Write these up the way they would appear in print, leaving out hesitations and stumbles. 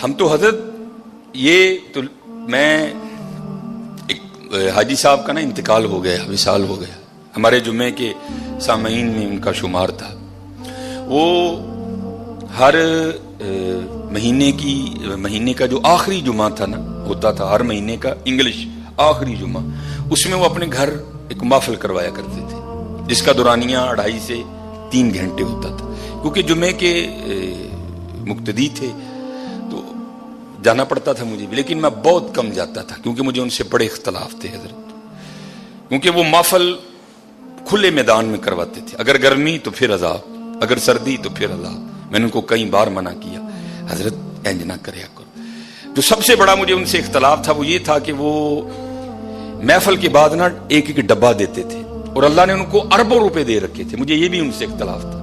ہم تو حضرت یہ تو میں ایک حاجی صاحب کا نا انتقال ہو گیا، وصال ہو گیا، ہمارے جمعے کے سامعین میں ان کا شمار تھا. وہ ہر مہینے کا جو آخری جمعہ تھا نا، ہوتا تھا ہر مہینے کا انگلش آخری جمعہ، اس میں وہ اپنے گھر ایک محفل کروایا کرتے تھے جس کا دورانیہ 2.5 سے 3 گھنٹے ہوتا تھا. کیونکہ جمعے کے مقتدی تھے تو جانا پڑتا تھا مجھے بھی، لیکن میں بہت کم جاتا تھا کیونکہ مجھے ان سے بڑے اختلاف تھے حضرت. کیونکہ وہ محفل کھلے میدان میں کرواتے تھے، اگر گرمی تو پھر عذاب، اگر سردی تو پھر عذاب. میں نے ان کو کئی بار منع کیا، حضرت انج نہ کریا کرو. جو سب سے بڑا مجھے ان سے اختلاف تھا وہ یہ تھا کہ وہ محفل کے بعد نا ایک ڈبہ دیتے تھے اور اللہ نے ان کو اربوں روپے دے رکھے تھے. مجھے یہ بھی ان سے اختلاف تھا.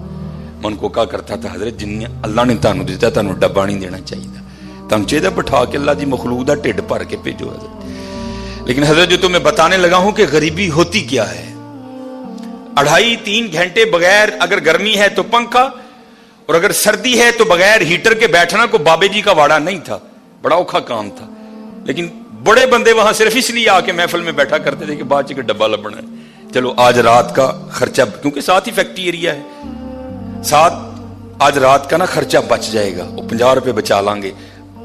میں ان کو کہا کرتا تھا حضرت جن اللہ نے تانوں دیتا تانوں ڈبہ نہیں دینا چاہیے تھا، تانوں چاہیے بٹھا کے اللہ دی مخلوق دا ٹھڈ بھر کے بھیجو حضرت. لیکن حضرت جو تمہیں بتانے لگا ہوں کہ غریبی ہوتی کیا ہے، 2.5-3 گھنٹے بغیر، اگر گرمی ہے تو پنکھا اور اگر سردی ہے تو بغیر ہیٹر کے بیٹھنا کو بابے جی کا واڑا نہیں تھا، بڑا اوکھا کام تھا. لیکن بڑے بندے وہاں صرف اس لیے آ کے محفل میں بیٹھا کرتے تھے کہ بعد چ ڈبہ لبنا ہے، چلو آج رات کا خرچہ، کیونکہ ساتھ ہی فیکٹری ایریا ہے، ساتھ آج رات کا نا خرچہ بچ جائے گا، وہ 50 روپے بچا لیں گے.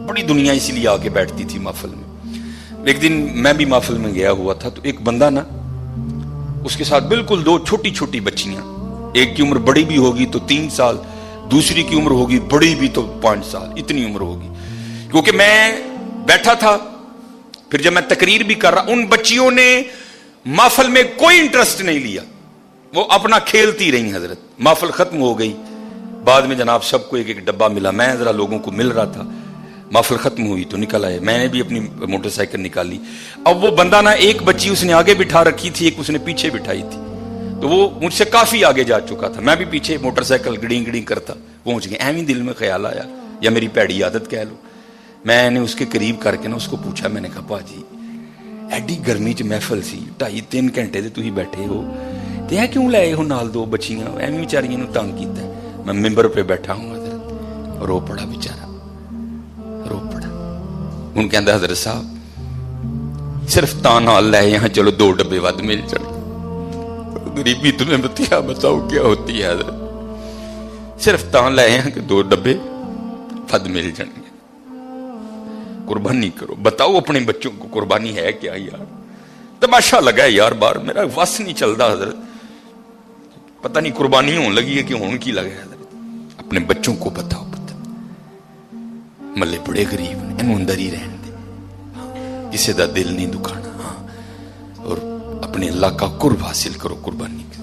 بڑی دنیا اسی لیے آ کے بیٹھتی تھی محفل میں. ایک دن میں بھی محفل میں گیا ہوا تھا تو ایک بندہ نا، اس کے ساتھ بالکل 2 چھوٹی چھوٹی بچیاں، ایک کی عمر بڑی بھی ہوگی تو 3 سال، دوسری کی عمر ہوگی بڑی بھی تو 5 سال، اتنی عمر ہوگی. کیونکہ میں بیٹھا تھا، پھر جب میں تقریر بھی کر رہا، ان بچیوں نے محفل میں کوئی انٹرسٹ نہیں لیا، وہ اپنا کھیلتی رہی. حضرت محفل ختم ہو گئی، بعد میں جناب سب کو ایک ڈبہ ملا، میں ذرا لوگوں کو مل رہا تھا. محفل ختم ہوئی تو نکل آئے، میں نے بھی اپنی موٹر سائیکل نکالی. اب وہ بندہ نا، ایک بچی اس نے آگے بٹھا رکھی تھی، ایک اس نے پیچھے بٹھائی تھی، تو وہ مجھ سے کافی آگے جا چکا تھا، میں بھی پیچھے موٹر سائیکل گڑیں گڑیں کرتا پہنچ گیا. ایویں دل میں خیال آیا، یا میری پیڑی عادت کہہ لو، میں نے اس کے قریب کر کے نا اس کو پوچھا، میں نے کہا باجی ایڈی گرمی چ محفل سی 2.5-3 گھنٹے تے تسی بیٹھے ہو تے اے کیوں لائے ہو نال 2 بچیاں، ایویں بیچاریاں نو تنگ کیتا ہے. میں ممبر پہ بیٹھا ہوں حضرت، رو پڑا بیچارہ، رو پڑا. ان کہندا حضرت صاحب صرف تاں نال لے یہاں، چلو 2 ڈبے ود مل جائیں. غریبی تمہیں بتیا بتاؤ کیا ہوتی ہے حضرت، صرف تاں لے یہاں کہ 2 ڈبے ود مل جائیں گے. قربانی کرو، بتاؤ اپنے بچوں کو قربانی ہے کیا یار. تماشا لگا ہے یار، بار میرا وس نہیں چلتا حضرت، پتہ نہیں قربانی ہون لگی ہے کہ ہون کی لگا ہے حضرت. اپنے بچوں کو بتاؤ، ملے بڑے غریب نے، انہوں اندر ہی رہن دے، کسی دا دل نہیں دکھانا. اور اپنے اللہ کا قرب حاصل کرو قربانی کے.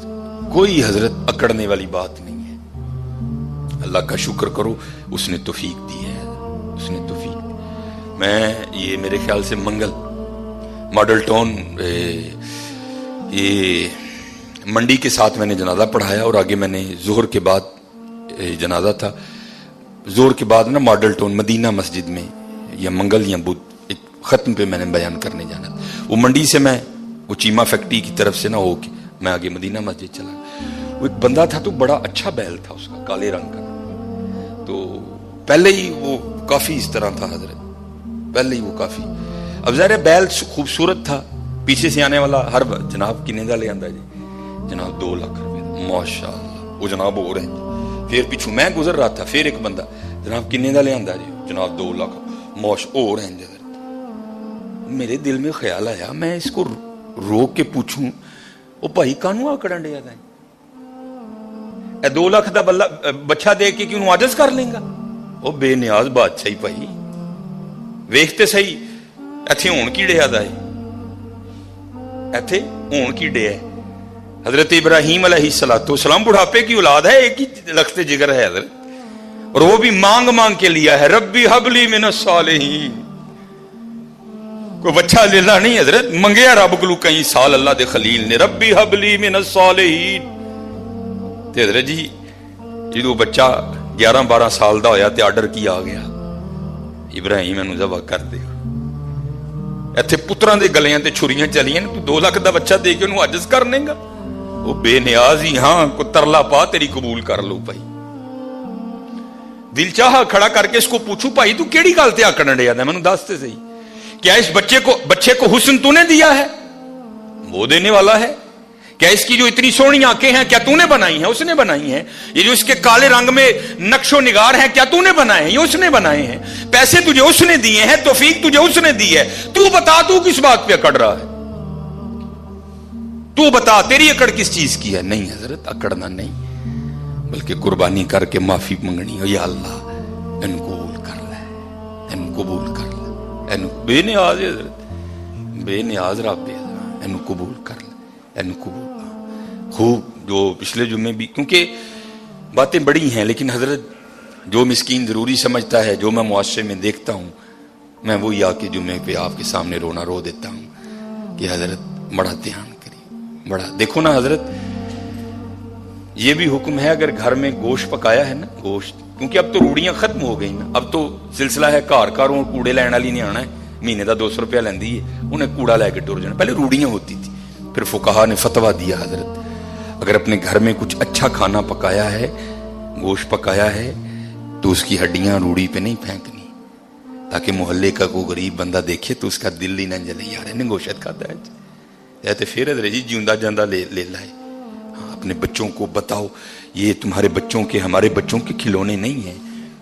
کوئی حضرت اکڑنے والی بات نہیں ہے. اللہ کا شکر کرو، اس نے توفیق دی ہے، اس نے توفیق. میں یہ میرے خیال سے منگل ماڈل ٹاؤن یہ منڈی کے ساتھ میں نے جنازہ پڑھایا، اور آگے میں نے ظہر کے بعد جنازہ تھا، زور کے بعد نا ماڈل ٹاؤن مدینہ مسجد میں یا منگل یا بدھ ایک ختم پہ میں نے بیان کرنے جانا تھا. وہ منڈی سے میں وہ چیمہ فیکٹری کی طرف سے نہ ہو کے میں آگے مدینہ مسجد چلا. وہ ایک بندہ تھا تو بڑا اچھا بیل تھا اس کا، کالے رنگ کا. تو پہلے ہی وہ کافی اس طرح تھا حضرت، پہلے ہی وہ کافی. اب ظاہر بیل خوبصورت تھا، پیچھے سے آنے والا ہر جناب کنے دا لے آندا جی، جناب 2 لاکھ روپے، ماشاء اللہ. وہ جناب ہو رہے ہیں، پھر پیچھوں میں گزر رہا تھا، پھر ایک بندہ جناب کنے دا لے آندا جی، جناب 2 لاکھ، موش ہو رہے ہیں. میرے دل میں خیال آیا میں اس کو روک کے پوچھوں، او بھائی کانوں آکڑن ڈیا دا اے 2 لاکھ دا بچہ دے کے کیوں عاجز کر لیں گا؟ او بے نیاز بادشاہی بھائی ویکھتے صحیح ایتھے ہون کی ڈیا دا ہے، ایتھے ہون کی ڈیا ہے. حضرت ابراہیم علیہ السلام بڑھاپے کی اولاد ہے، ایک ہی لخت جگر ہے حضرت، اور وہ بھی مانگ مانگ کے لیا ہے، ربی حب لی من الصالحین. کوئی بچہ لینا نہیں حضرت، منگیا رب کو کئی سال اللہ دے خلیل نے، ربی حب لی من الصالحین. تے حضرت جی جدو بچہ 11-12 سال دا ہویا تے آرڈر کی آ گیا، ابراہیم انہوں ذبح کر دے. ایتھے پتراں دے گلیاں تے چھریاں چلیاں، تو 2 لاکھ دا بچہ دے کے انہوں عاجز کرنے گا؟ وہ بے نیاز ہی، ہاں کو ترلا پا تیری قبول کر لو بھائی. दिल चाहा खड़ा करके इसको पूछूं, भाई तू केड़ी गल ते आकड़ डिया था, मैनू दस ते सही, क्या इस बच्चे को हुस्न तूने दिया है? वो देने वाला है। क्या इसकी जो इतनी सोहनी आंखें हैं क्या तूने बनाई हैं? उसने बनाई हैं। ये जो इसके काले रंग में नक्शो निगार हैं क्या तूने बनाए हैं? ये उसने बनाए हैं। पैसे तुझे उसने दिए हैं, तौफीक तुझे उसने दी है। तू बता, तू किस बात पे अकड़ रहा है? तू बता, तेरी अकड़ किस चीज की है? नहीं हजरत, अकड़ना नहीं, बल्कि कुर्बानी करके माफी मंगनी हो। या अल्लाह इन कबूल कर ले, इन कबूल कर ले, इन बेनियाज हजरत, बेनियाज रब है, इन कबूल कर ले, इन कबूल। खूब जो पिछले जुम्मे भी, क्योंकि बातें बड़ी हैं, लेकिन हजरत जो मिस्कीन जरूरी समझता है, जो मैं मुआशरे में देखता हूं, मैं वही आके जुम्मे पे आपके सामने रोना रो देता हूं कि हजरत बड़ा ध्यान करिए, बड़ा देखो ना हजरत। ये भी हुक्म है, अगर घर में गोश्त पकाया है ना, गोश्त, क्योंकि अब तो रूड़ियां खत्म हो गई ना, अब तो सिलसिला है घर घरों कूड़े लैन वाली नहीं आना है, महीने का 200 रुपया लेंदी है, उन्हें कूड़ा लैके टुर जाना। पहले रूड़ियां होती थी, फिर फुकाहा ने फतवा दिया हजरत अगर अपने घर में कुछ अच्छा खाना पकाया है, गोश्त पकाया है, तो उसकी हड्डियां रूड़ी पे नहीं फेंकनी, ताकि मोहल्ले का कोई गरीब बंदा देखे तो उसका दिल ही न जले, यार इन्हें गोश्त खाता है, तो फिर जी जिंदा जांदा ले लाए। अपने बच्चों को बताओ, ये तुम्हारे बच्चों के, हमारे बच्चों के खिलौने नहीं है,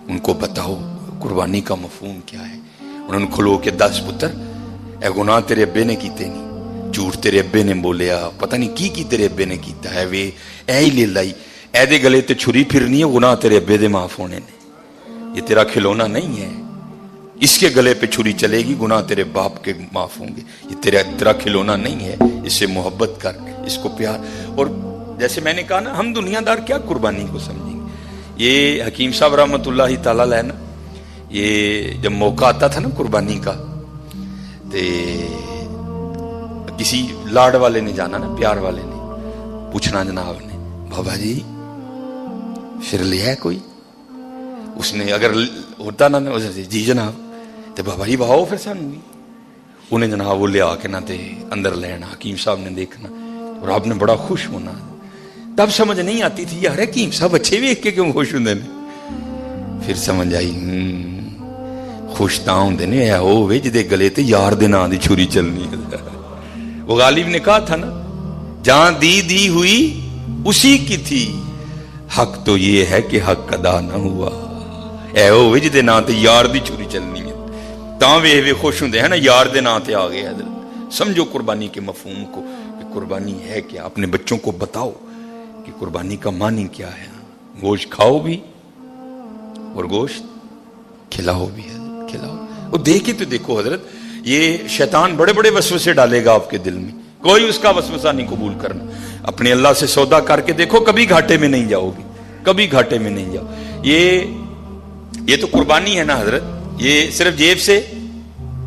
उनको बताओ कुर्बानी का मफहूम क्या है। उन्होंने खुलो के 10 पुत्र, ए गुनाह तेरे अब्बे ने कीते नहीं, झूठ तेरे अब्बे ने बोलिया, पता नहीं की तेरे अब्बे ने कीता है, वे ऐ ही ले लाई, ऐदे गले ते छुरी फिरनी है, गुनाह तेरे अब्बे दे माफ होने ने, ये तेरा खिलौना नहीं है, इसके गले पे छुरी चलेगी, गुनाह तेरे बाप के माफ होंगे, ये तेरा खिलौना नहीं है, इससे मोहब्बत कर, इसको प्यार। और जैसे मैंने कहा ना, हम दुनियादार क्या कुर्बानी को समझेंगे। ये हकीम साहब रहमतुल्लाह ताला अलैह ना, ये जब मौका आता था ना कुर्बानी का, ते किसी लाड वाले ने जाना ना, प्यार वाले ने पूछना जनाब ने, बाबा जी फिर लिया है कोई? उसने अगर होता ना जी जनाब, तो बाबा जी वाहो फिर सानू भी, उन्हें जनाब वो लिया के ना ते अंदर लेना, हकीम साहब ने देखना और आपने बड़ा खुश होना। तब समझ नहीं आती थी यार हकीम साहब अच्छे वेख के क्यों खुश होंगे ने, फिर समझ आई खुश तां होंदे ने ऐ होवे जिदे गले ते यार दे नां दी छुरी चलनी है। वो गालिब ने कहा था ना, जहां दी हुई उसी की थी, हक तो ये है कि हक अदा ना हुआ, ऐ होवे जिदे नां ते यार दी छुरी चलनी है, तां वे खुश होंदे हैं ना, यार दे नां ते आ गए हजरत। समझो कुर्बानी के मफहूम को कि कुर्बानी है क्या। अपने बच्चों को बताओ कि कुर्बानी का मानी क्या है। गोश्त खाओ भी और गोश्त खिलाओ भी, खिलाओ। वो देखे तो देखो हजरत, ये शैतान बड़े बड़े वसवसे डालेगा आपके दिल में, कोई उसका वसवसा नहीं कबूल करना। अपने अल्लाह से सौदा करके देखो, कभी घाटे में नहीं जाओगे, कभी घाटे में नहीं जाओ। ये तो कुर्बानी है ना हजरत, ये सिर्फ जेब से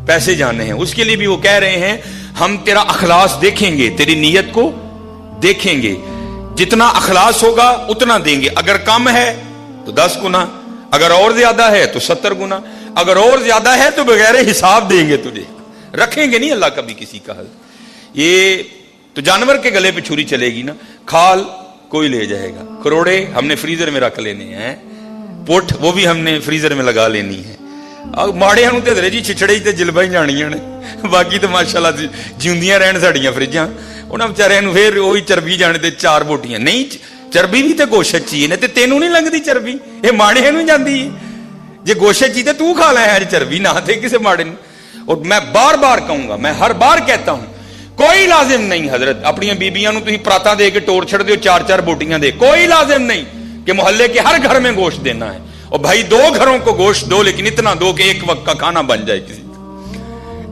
पैसे जाने हैं। उसके लिए भी वो कह रहे हैं हम तेरा अखलास देखेंगे, तेरी नीयत को देखेंगे, जितना अखलास होगा उतना देंगे। अगर कम है तो 10 गुना, अगर और ज्यादा है तो 70 गुना, अगर और ज्यादा है तो बगैर हिसाब देंगे तुझे, रखेंगे नहीं अल्लाह कभी किसी का हल। ये तो जानवर के गले पे छुरी चलेगी ना, खाल कोई ले जाएगा, करोड़े हमने फ्रीजर में रख लेने हैं, पुट वो भी हमने फ्रीजर में लगा लेनी है। माड़ियां नूं ते जी छिछड़े ते जिलबा ही जानियां ने, बाकी तो माशाअल्लाह जिंदियां रहन साडियां फ्रिजां, उन्हां बेचारियां नूं फिर ओही चरबी जाने ते 4 बोटियां नहीं। चरबी भी तो गोशत ची ने, ते तेनू नहीं लगदी चरबी, ये माड़े नूं जांदी है। जे गोशत ची ते तू खा लै आज चरबी, ना थे किसी माड़े नूं। और मैं बार बार कहूंगा, मैं हर बार कहता हूं, कोई लाजिम नहीं हजरत अपनी बीबियां नूं तुसीं परातां दे के टोर छड़ दिओ 4-4 बोटियां दे, कोई लाजिम नहीं कि मोहल्ले के हर घर में गोश्त देना है। और भाई 2 घरों को गोश्त दो, लेकिन इतना दो कि एक वक्त का खाना बन जाए किसी का।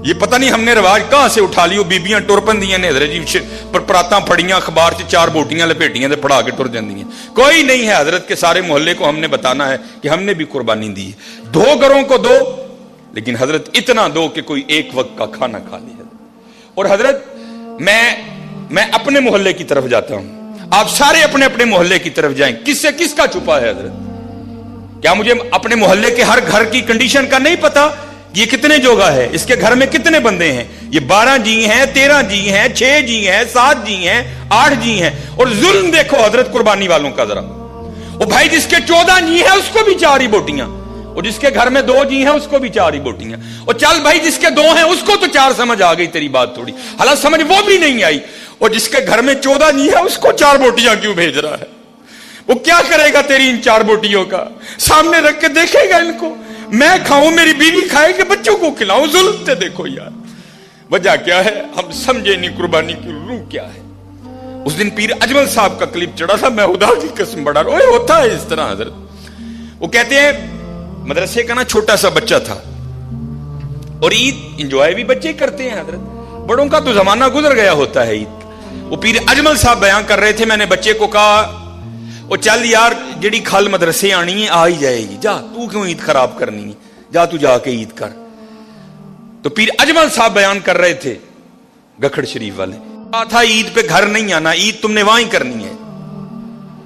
ये पता नहीं हमने रिवाज कहां से उठा लियो, बीबियां टुर पंदियां ने हजरत जी, पर परातां फड़ियां अखबार से 4 बोटियां लपेटियां ते फड़ा के टुर जांदियां। कोई नहीं है हजरत के सारे मोहल्ले को हमने बताना है कि हमने भी कुर्बानी दी है। 2 घरों को दो, लेकिन हजरत इतना दो कि कोई एक वक्त का खाना खा ले। और हजरत मैं अपने मोहल्ले की तरफ जाता हूं, आप सारे अपने अपने मोहल्ले की तरफ जाएं। किससे किसका छुपा है हजरत? क्या मुझे अपने मोहल्ले के हर घर की कंडीशन का नहीं पता? ये कितने जोगा है, इसके घर में कितने बंदे हैं? ये 12 जी हैं, 13 जी हैं, 6 जी हैं, 7 जी हैं, 8 जी हैं। और जुल्म देखो हजरत कुर्बानी वालों का जरा, वो भाई जिसके 14 जी है उसको भी 4 ही बोटियां, और जिसके घर में 2 जी हैं उसको भी 4 ही बोटियां, और चल भाई जिसके 2 हैं उसको तो 4 समझ आ गई तेरी बात थोड़ी, हालांकि समझ वो भी नहीं आई, और जिसके घर में 14 जी है उसको 4 बोटियां क्यों भेज रहा है? वो क्या करेगा तेरी इन 4 बोटियों का? सामने रख के देखेगा इनको, मैं खाऊं, मेरी बीवी खाए कि बच्चों को खिलाऊं? जुल्म से देखो यार, वजह क्या है हम समझे नहीं, कुर्बानी की रूह क्या है। उस दिन पीर अजमल साहब का क्लिप चढ़ा था, मैं खुदा की कसम बड़ा रोए, होता है इस तरह हजरत। वो कहते हैं मदरसे का ना छोटा सा बच्चा था, और ईद इंजॉय भी बच्चे करते हैं हजरत, बड़ों का तो जमाना गुजर गया होता है ईद। वो पीर अजमल साहब बयान कर रहे थे, मैंने बच्चे को कहा वो चल यार जेड़ी खल मदरसे आनी है आ ही जाएगी, जा तू क्यों ईद खराब करनी है, जा तू जाके ईद कर। तो पीर अजमल साहब बयान कर रहे थे गखड़ शरीफ वाले, कहा था ईद पे घर नहीं आना, ईद तुमने वहां ही करनी है।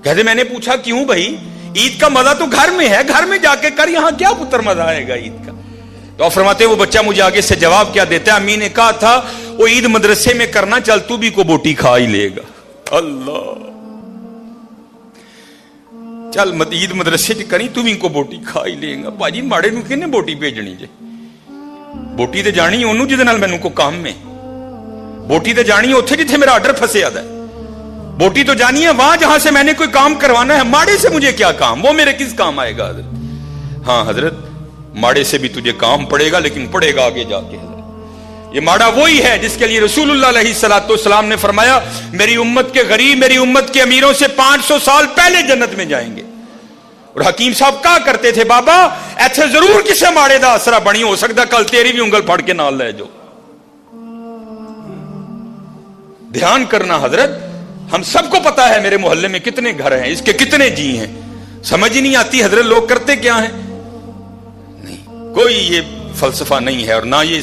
कहते मैंने पूछा क्यों भाई, ईद का मजा तो घर में है, घर में जाके कर, यहां क्या पुत्र मजा आएगा ईद का? तो आप फरमाते वो बच्चा मुझे आगे से जवाब क्या देता है, अम्मी ने कहा था वो ईद मदरसे में करना, चल तू भी को बोटी खा ही लेगा। अल्लाह, चल ईद मदरसे च करी तू भी को बोटी खा ही लेगा। भाजी माड़े नूं किहने बोटी भेजनी जे? बोटी ते जानी ओनू जिहदे नाल मैनू को काम में, बोटी तो जानी है उत्थे जिथे मेरा आर्डर फंसे आता है, बोटी तो जानी है वहां जहां से मैंने कोई काम करवाना है। माड़े से मुझे क्या काम, वो मेरे किस काम आएगा हजरत? हाँ हजरत, माड़े से भी तुझे काम पड़ेगा, लेकिन पड़ेगा आगे जाके हजरत। ये माड़ा वही है जिसके लिए रसूलुल्लाह अलैहिस्सलाम ने फरमाया मेरी उम्मत के गरीब मेरी उम्मत के अमीरों से 500 साल पहले जन्नत में जाएंगे। और हकीम साहब कहा करते थे बाबा ऐसे जरूर किसी माड़े का आसरा बनी, हो सकता कल तेरी भी उंगल फड़ के नाल ले जाओ। ध्यान करना हजरत, हम सबको पता है मेरे मोहल्ले में कितने घर हैं, इसके कितने जी हैं, समझ ही नहीं आती हजरत लोग करते क्या हैं। नहीं, कोई ये फलसफा नहीं है, और ना ये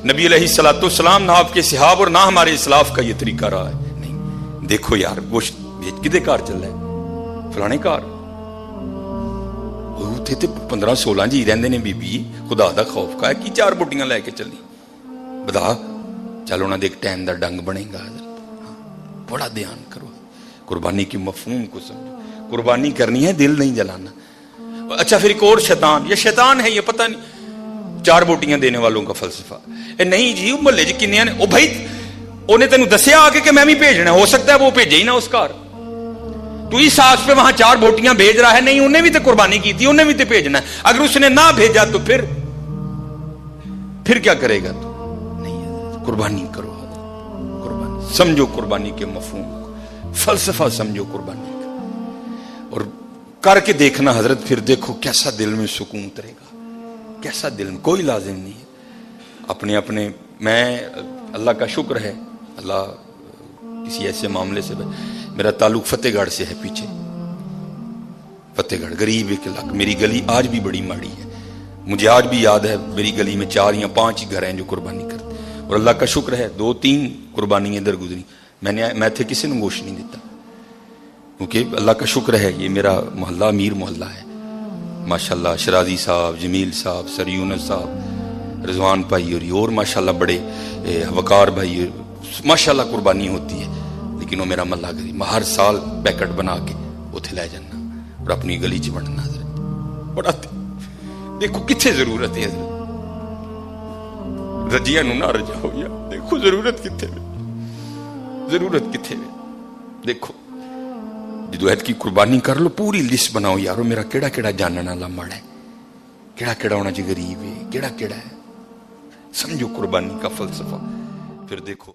नबी अलैहिस्सलाम ना आपके सहाब और ना हमारे इस्लाफ का ये तरीका रहा है। नहीं, देखो यार गोश्त बेच किदे कार चल रहा है, फलाने कार ਉੱਥੇ ਤੇ 15-16 ਜੀ ਰਹਿੰਦੇ ਨੇ ਬੀਬੀ, ਖੁਦਾ ਦਾ ਖੌਫ ਕਾ ਕੀ 4 ਬੁੱਟੀਆਂ ਲੈ ਕੇ ਚੱਲੀ ਬਦਾ, चल ਉਹਨਾਂ ਦੇ ਇੱਕ ਟਾਈਮ ਦਾ ਡੰਗ ਬਣੇਗਾ। बड़ा ध्यान करो, कुर्बानी की मफहूम को समझो, कुर्बानी करनी है दिल नहीं जलाना। अच्छा फिर एक और शैतान, ये शैतान है ये पता नहीं, 4 बोटियां देने वालों का फलसफा नहीं जी मोहल्ले च किन्नियां ने, ओ भाई उन्हें तेन दसिया आके कि मैं भी भेजना, हो सकता है वो भेजे ही ना उस घर, तू इस आस पे वहां 4 बोटियां भेज रहा है, नहीं उन्हें भी तो कुर्बानी की थी, उन्हें भी तो भेजना है, अगर उसने ना भेजा तो फिर क्या करेगा तू? नहीं, कुर्बानी करो, कुर्बानी समझो, कुर्बानी के मफहूम को, फलसफा समझो कुर्बानी का, और करके देखना हजरत, फिर देखो कैसा दिल में सुकून उतरेगा, कैसा दिल में, कोई लाजिम नहीं है अपने अपने। मैं अल्लाह का शुक्र है, अल्लाह किसी ऐसे मामले से, मेरा ताल्लुक फतेहगढ़ से है, पीछे फतेहगढ़ गरीब एक इलाका, मेरी गली आज भी बड़ी माड़ी है, मुझे आज भी याद है मेरी गली में 4 या 5 ही घर हैं जो कुर्बानी करते, और अल्लाह का शुक्र है 2-3 कुर्बानी इधर गुजरी, मैं थे किसी ने गोश्त नहीं देता, क्योंकि अल्लाह का शुक्र है ये मेरा मोहल्ला अमीर मोहल्ला है माशाल्लाह। शराजी साहब, जमील साहब, सर यूनुस साहब, रिजवान भाई और माशाल्लाह बड़े वकार भाई माशाल्लाह कुर्बानी होती है, लेकिन वो मेरा मल्ला गरीब, मैं हर साल पैकेट बना के उथे लै जाना और अपनी गली च बनना। बड़ा देखो कितने जरूरत है, रजिया ना रजाओ यार, देखो जरूरत कितने, जरूरत कितने, देखो जो ऐत की कुर्बानी कर लो, पूरी लिस्ट बनाओ यारो, मेरा केड़ा केड़ा जानने वाला माड़ा है, केड़ा केड़ा होना चाहिए गरीब है, केड़ा केड़ा है, समझो कुर्बानी का फलसफा, फिर देखो।